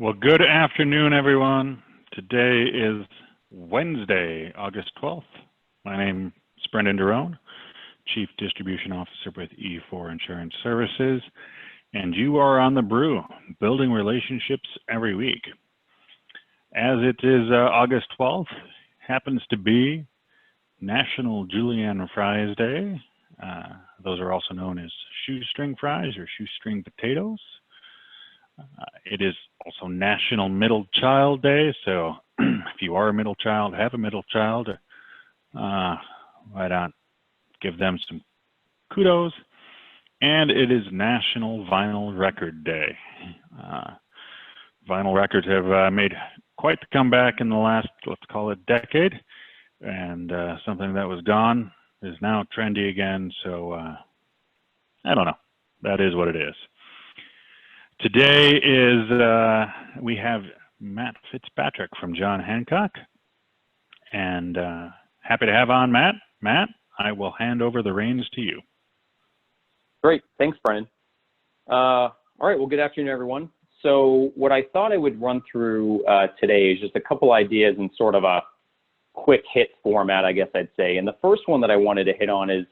Well, good afternoon, everyone. Today is Wednesday, August 12th. My name is Brendan Derone, Chief Distribution Officer with E4 Insurance Services, and you are on the BREW, building relationships every week. As it is August 12th, happens to be National Julienne Fries Day. Those are also known as shoestring fries or shoestring potatoes. It is also National Middle Child Day, so if you are a middle child, have a middle child, why not give them some kudos? And it is National Vinyl Record Day. Vinyl records have made quite the comeback in the last, let's call it, decade, and something that was gone is now trendy again, so I don't know. That is what it is. Today is, we have Matt Fitzpatrick from John Hancock, and happy to have on Matt. Matt, I will hand over the reins to you. Great, thanks, Brennan. All right, well, good afternoon, everyone. So what I thought I would run through today is just a couple ideas in sort of a quick hit format, I guess I'd say. And the first one that I wanted to hit on is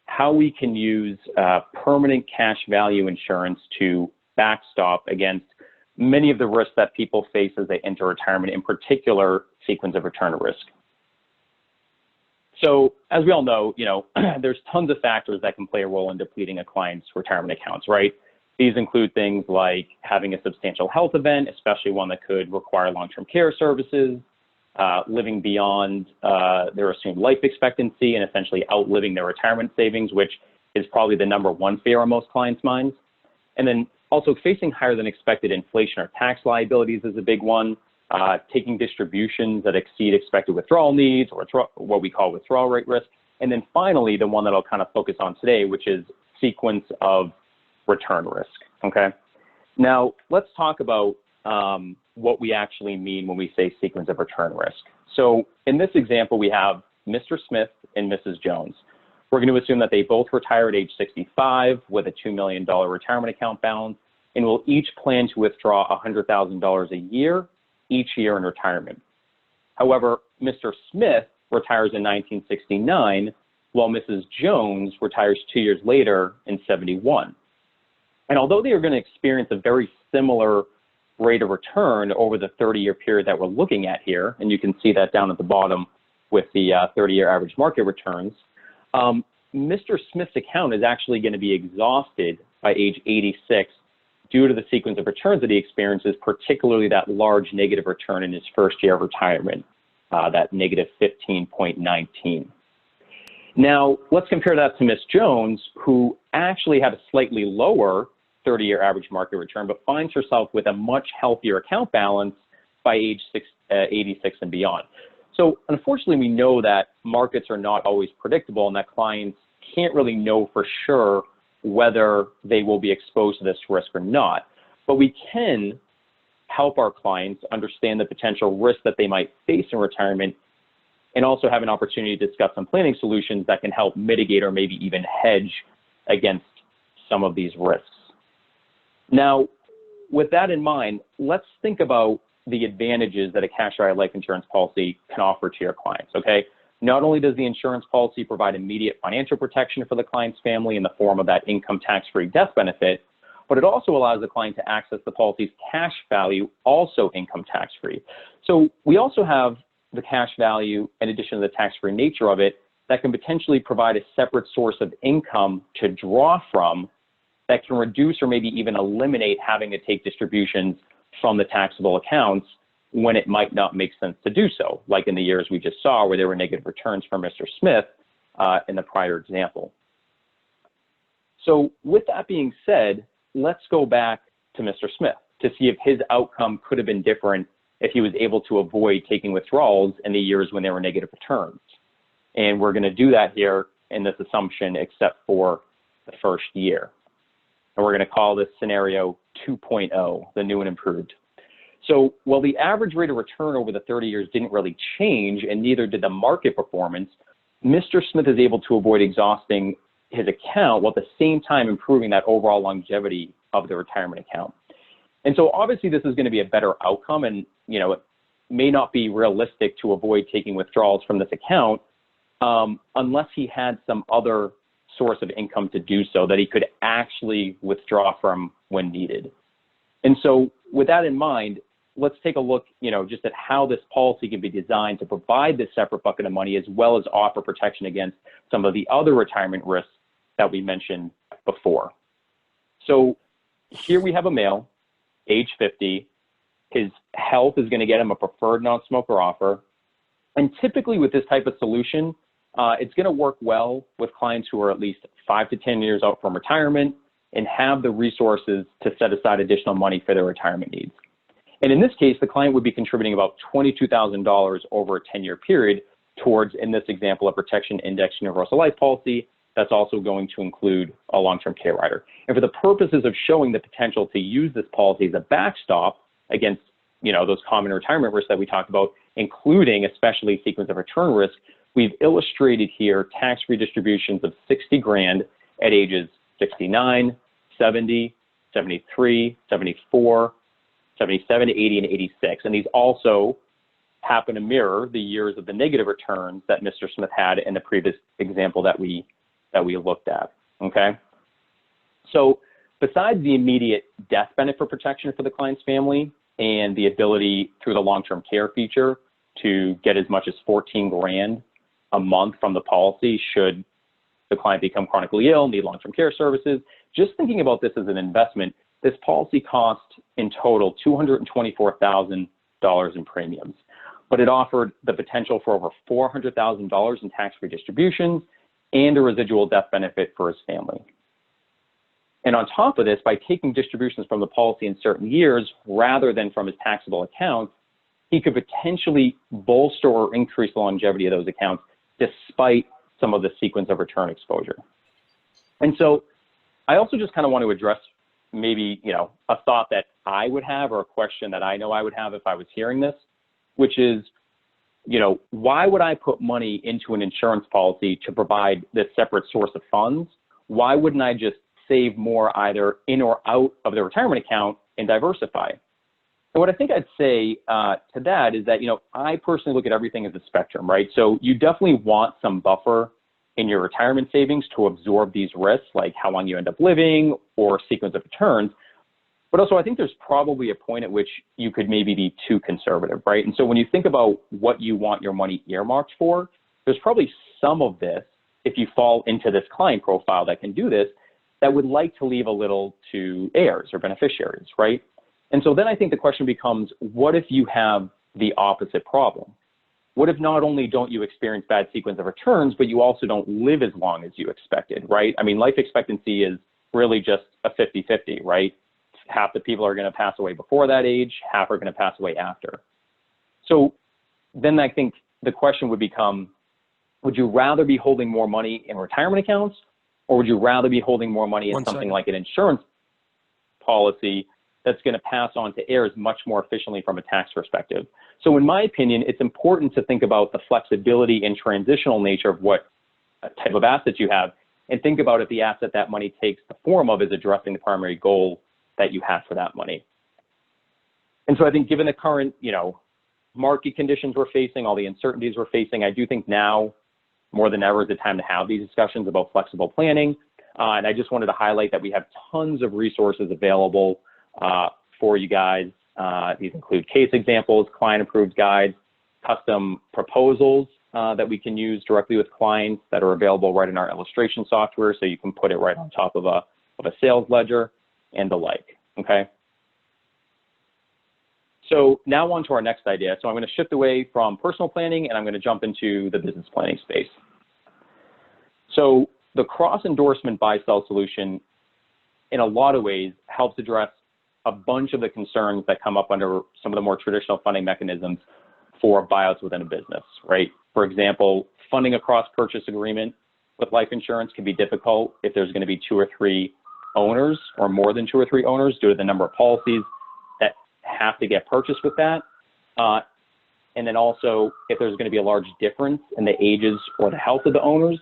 how we can use permanent cash value insurance to backstop against many of the risks that people face as they enter retirement, in particular, sequence of return risk. So as we all know, there's tons of factors that can play a role in depleting a client's retirement accounts, right? These include things like having a substantial health event, especially one that could require long-term care services, living beyond their assumed life expectancy and essentially outliving their retirement savings, which is probably the #1 fear on most clients' minds. And then also facing higher than expected inflation or tax liabilities is a big one, taking distributions that exceed expected withdrawal needs, or what we call withdrawal rate risk. And then finally, the one that I'll kind of focus on today, which is sequence of return risk, okay? Now, let's talk about what we actually mean when we say sequence of return risk. So in this example, we have Mr. Smith and Mrs. Jones. We're going to assume that they both retire at age 65 with a $2 million retirement account balance and will each plan to withdraw $100,000 a year each year in retirement. However, Mr. Smith retires in 1969 while Mrs. Jones retires 2 years later in 71. And although they are going to experience a very similar rate of return over the 30-year period that we're looking at here, and you can see that down at the bottom with the 30-year average market returns, Mr. Smith's account is actually going to be exhausted by age 86 due to the sequence of returns that he experiences, particularly that large negative return in his first year of retirement, that negative 15.19. Now, let's compare that to Miss Jones, who actually had a slightly lower 30-year average market return, but finds herself with a much healthier account balance by age 86 and beyond. So unfortunately, we know that markets are not always predictable and that clients can't really know for sure whether they will be exposed to this risk or not. But we can help our clients understand the potential risks that they might face in retirement and also have an opportunity to discuss some planning solutions that can help mitigate or maybe even hedge against some of these risks. Now, with that in mind, let's think about the advantages that a cash value life insurance policy can offer to your clients, okay? Not only does the insurance policy provide immediate financial protection for the client's family in the form of that income tax-free death benefit, but it also allows the client to access the policy's cash value, also income tax-free. So we also have the cash value, in addition to the tax-free nature of it, that can potentially provide a separate source of income to draw from that can reduce or maybe even eliminate having to take distributions from the taxable accounts when it might not make sense to do so, like in the years we just saw where there were negative returns from Mr. Smith in the prior example. So with that being said, let's go back to Mr. Smith to see if his outcome could have been different if he was able to avoid taking withdrawals in the years when there were negative returns. And we're going to do that here in this assumption except for the first year. And we're going to call this scenario 2.0, the new and improved. So while the average rate of return over the 30 years didn't really change, and neither did the market performance, Mr. Smith is able to avoid exhausting his account while at the same time improving that overall longevity of the retirement account. And so obviously this is going to be a better outcome, and it may not be realistic to avoid taking withdrawals from this account unless he had some other source of income to do so that he could actually withdraw from when needed. And so with that in mind, let's take a look, just at how this policy can be designed to provide this separate bucket of money as well as offer protection against some of the other retirement risks that we mentioned before. So here we have a male, age 50. His health is going to get him a preferred non-smoker offer. And typically with this type of solution, it's going to work well with clients who are at least 5 to 10 years out from retirement and have the resources to set aside additional money for their retirement needs. And in this case, the client would be contributing about $22,000 over a 10-year period towards, in this example, a protection index universal life policy that's also going to include a long-term care rider. And for the purposes of showing the potential to use this policy as a backstop against, those common retirement risks that we talked about, including especially sequence of return risk, we've illustrated here tax-free distributions of $60,000 at ages 69, 70, 73, 74, 77, 80, and 86. And these also happen to mirror the years of the negative returns that Mr. Smith had in the previous example that we looked at, okay? So besides the immediate death benefit protection for the client's family and the ability through the long-term care feature to get as much as $14,000 a month from the policy should the client become chronically ill, need long-term care services, just thinking about this as an investment, this policy cost in total $224,000 in premiums, but it offered the potential for over $400,000 in tax-free distributions and a residual death benefit for his family. And on top of this, by taking distributions from the policy in certain years rather than from his taxable accounts, he could potentially bolster or increase the longevity of those accounts despite some of the sequence of return exposure. And so I also just kind of want to address maybe, a thought that I would have or a question that I know I would have if I was hearing this, which is, why would I put money into an insurance policy to provide this separate source of funds? Why wouldn't I just save more either in or out of the retirement account and diversify? And what I think I'd say to that is that, I personally look at everything as a spectrum, right? So you definitely want some buffer in your retirement savings to absorb these risks, like how long you end up living or sequence of returns. But also, I think there's probably a point at which you could maybe be too conservative, right? And so when you think about what you want your money earmarked for, there's probably some of this, if you fall into this client profile that can do this, that would like to leave a little to heirs or beneficiaries, right? And so then I think the question becomes, what if you have the opposite problem? What if not only don't you experience bad sequence of returns, but you also don't live as long as you expected, right? I mean, life expectancy is really just a 50-50, right? Half the people are going to pass away before that age, half are going to pass away after. So then I think the question would become, would you rather be holding more money in retirement accounts, or would you rather be holding more money in something like an insurance policy that's going to pass on to heirs much more efficiently from a tax perspective? So in my opinion, it's important to think about the flexibility and transitional nature of what type of assets you have, and think about if the asset that money takes the form of is addressing the primary goal that you have for that money. And so I think given the current, market conditions we're facing, all the uncertainties we're facing, I do think now more than ever is the time to have these discussions about flexible planning. And I just wanted to highlight that we have tons of resources available for you guys. These include case examples, client-approved guides, custom proposals that we can use directly with clients that are available right in our illustration software, so you can put it right on top of a sales ledger and the like, okay? So now on to our next idea. So I'm going to shift away from personal planning and I'm going to jump into the business planning space. So the cross-endorsement buy-sell solution, in a lot of ways, helps address a bunch of the concerns that come up under some of the more traditional funding mechanisms for buyouts within a business, right? For example, funding a cross-purchase agreement with life insurance can be difficult if there's going to be 2 or 3 owners or more than 2 or 3 owners due to the number of policies that have to get purchased with that. And then also if there's going to be a large difference in the ages or the health of the owners.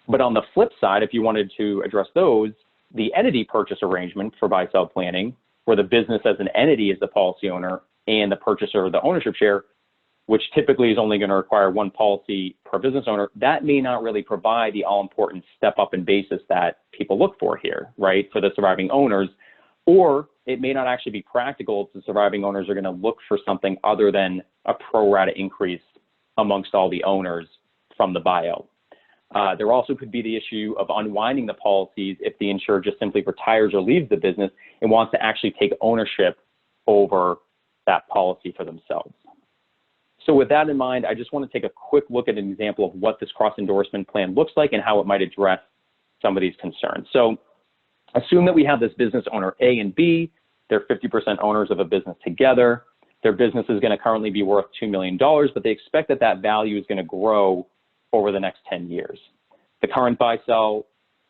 But on the flip side, if you wanted to address those, the entity purchase arrangement for buy-sell planning where the business as an entity is the policy owner and the purchaser of the ownership share, which typically is only going to require one policy per business owner, that may not really provide the all-important step up in basis that people look for here, right, for the surviving owners. Or it may not actually be practical if the surviving owners are going to look for something other than a pro rata increase amongst all the owners from the buyout. There also could be the issue of unwinding the policies if the insured just simply retires or leaves the business and wants to actually take ownership over that policy for themselves. So with that in mind, I just want to take a quick look at an example of what this cross-endorsement plan looks like and how it might address some of these concerns. So assume that we have this business owner A and B. They're 50% owners of a business together. Their business is going to currently be worth $2 million, but they expect that that value is going to grow over the next 10 years. The current buy-sell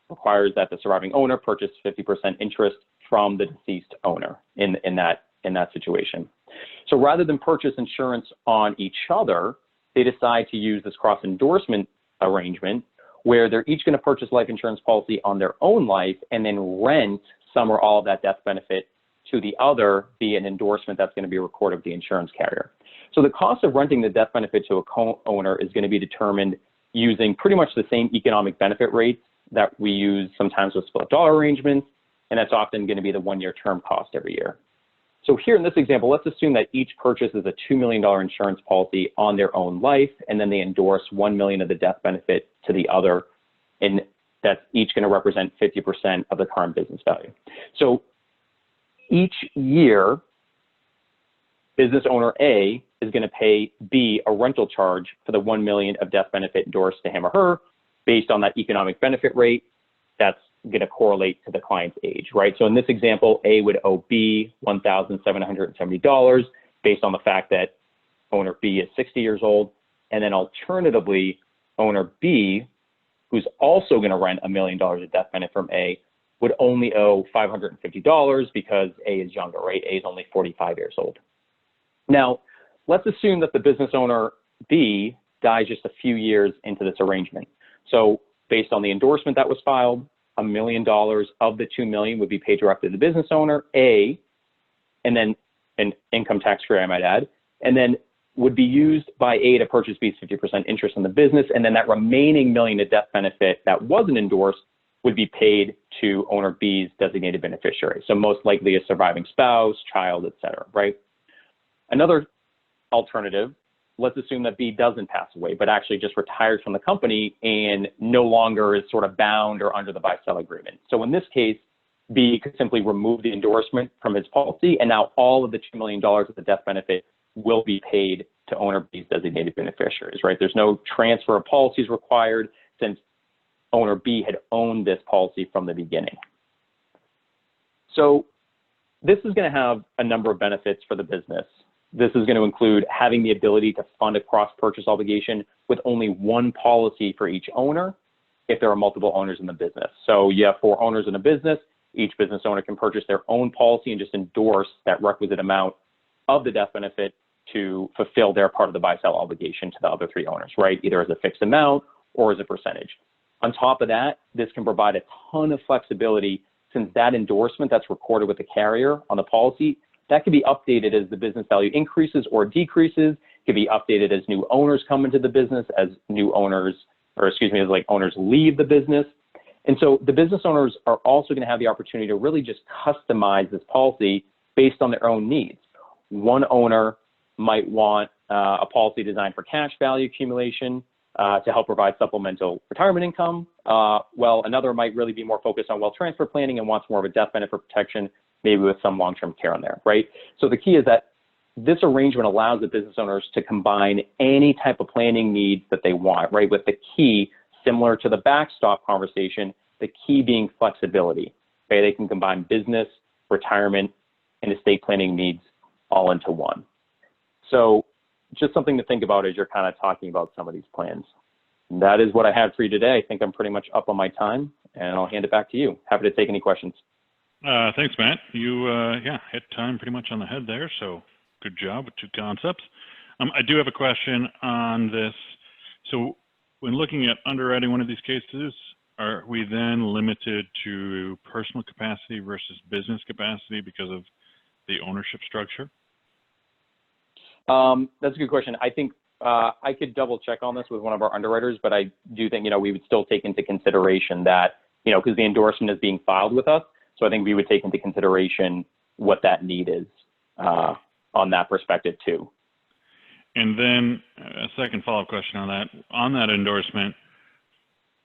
requires that the surviving owner purchase 50% interest from the deceased owner in that situation. So rather than purchase insurance on each other, they decide to use this cross-endorsement arrangement where they're each going to purchase life insurance policy on their own life and then rent some or all of that death benefit to the other via an endorsement that's going to be recorded with the insurance carrier. So the cost of renting the death benefit to a co-owner is going to be determined using pretty much the same economic benefit rates that we use sometimes with split dollar arrangements, and that's often going to be the one-year term cost every year. So here in this example, let's assume that each purchases a $2 million insurance policy on their own life, and then they endorse $1 million of the death benefit to the other, and that's each going to represent 50% of the current business value. So each year, business owner A is going to pay B a rental charge for the $1 million of death benefit endorsed to him or her based on that economic benefit rate that's going to correlate to the client's age, right? So in this example, A would owe B $1,770 based on the fact that owner B is 60 years old. And then alternatively, owner B, who's also going to rent $1 million of death benefit from A, would only owe $550 because A is younger, right? A is only 45 years old. Now, let's assume that the business owner B dies just a few years into this arrangement. So based on the endorsement that was filed, $1 million of the $2 million would be paid directly to the business owner, A, and then an income tax free, I might add, and then would be used by A to purchase B's 50% interest in the business, and then that remaining $1 million of death benefit that wasn't endorsed would be paid to owner B's designated beneficiary. So most likely a surviving spouse, child, et cetera, right? Another alternative, let's assume that B doesn't pass away, but actually just retired from the company and no longer is sort of bound or under the buy-sell agreement. So in this case, B could simply remove the endorsement from his policy, and now all of the $2 million of the death benefit will be paid to owner B's designated beneficiaries, right? There's no transfer of policies required since owner B had owned this policy from the beginning. So this is going to have a number of benefits for the business. This is going to include having the ability to fund a cross-purchase obligation with only one policy for each owner if there are multiple owners in the business. So you have 4 owners in a business. Each business owner can purchase their own policy and just endorse that requisite amount of the death benefit to fulfill their part of the buy-sell obligation to the other 3 owners, right? Either as a fixed amount or as a percentage. On top of that, this can provide a ton of flexibility since that endorsement that's recorded with the carrier on the policy, that can be updated as the business value increases or decreases. It can be updated as new owners come into the business, as new owners, or excuse me, as like owners leave the business. And so the business owners are also going to have the opportunity to really just customize this policy based on their own needs. One owner might want a policy designed for cash value accumulation to help provide supplemental retirement income. Well, another might really be more focused on wealth transfer planning and wants more of a death benefit protection, maybe with some long-term care on there, right? So the key is that this arrangement allows the business owners to combine any type of planning needs that they want, right? With the key, similar to the backstop conversation, the key being flexibility, okay? They can combine business, retirement, and estate planning needs all into one. So just something to think about as you're kind of talking about some of these plans. That is what I had for you today. I think I'm pretty much up on my time, and I'll hand it back to you. Happy to take any questions. Thanks, Matt. You hit time pretty much on the head there, so good job with 2 concepts. I do have a question on this. So when looking at underwriting one of these cases, are we then limited to personal capacity versus business capacity because of the ownership structure? That's a good question. I think I could double check on this with one of our underwriters, but I do think, we would still take into consideration that, because the endorsement is being filed with us. So I think we would take into consideration what that need is on that perspective too. And then a second follow-up question on that. On that endorsement,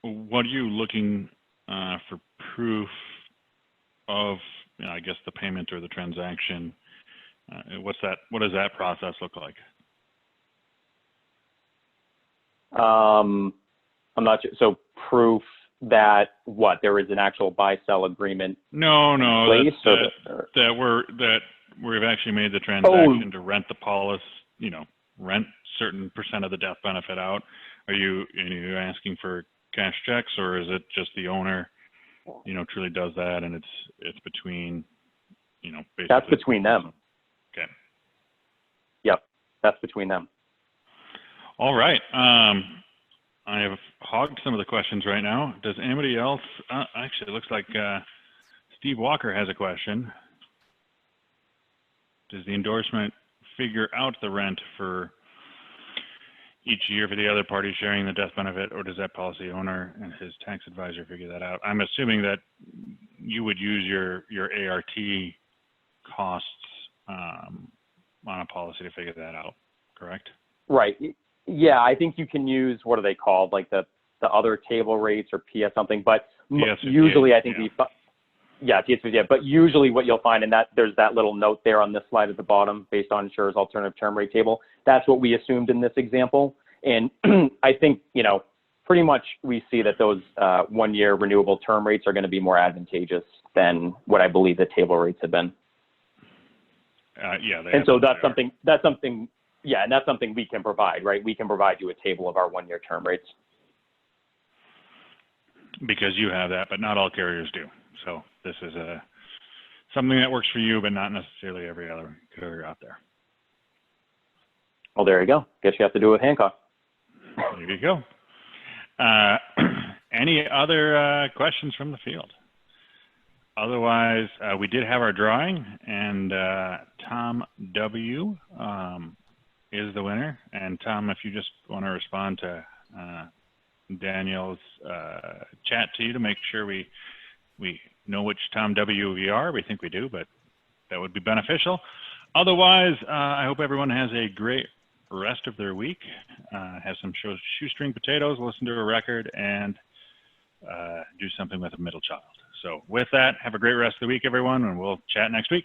what are you looking for proof of, I guess, the payment or the transaction? What does that process look like? I'm not sure. So proof that what, there is an actual buy-sell agreement? No, that we've actually made the transaction to rent the policy, rent certain percent of the death benefit out. Are you asking for cash checks, or is it just the owner, truly does that, and it's between, basically? That's between them. Okay. Yep, that's between them. All right. I have hogged some of the questions right now. Does anybody else? Actually, it looks like Steve Walker has a question. Does the endorsement figure out the rent for each year for the other party sharing the death benefit, or does that policy owner and his tax advisor figure that out? I'm assuming that you would use your ART costs on a policy to figure that out, correct? Right. Yeah, I think you can use, what are they called, like the other table rates or PS something, but usually I think but usually what you'll find, and that there's that little note there on this slide at the bottom based on insurer's alternative term rate table. That's what we assumed in this example. And I think, pretty much we see that those 1-year renewable term rates are going to be more advantageous than what I believe the table rates have been. And so that's something, and that's something we can provide, right? We can provide you a table of our 1-year term rates. Because you have that, but not all carriers do. So this is something that works for you, but not necessarily every other carrier out there. Well, there you go. Guess you have to do it with Hancock. There you go. Any other questions from the field? Otherwise, we did have our drawing, and Tom W. Is the winner. And Tom, if you just want to respond to Daniel's chat to you to make sure we know which Tom W. we are. We think we do, but that would be beneficial. Otherwise, I hope everyone has a great rest of their week. Have some shoestring potatoes, listen to a record, and do something with a middle child. So with that, have a great rest of the week, everyone, and we'll chat next week.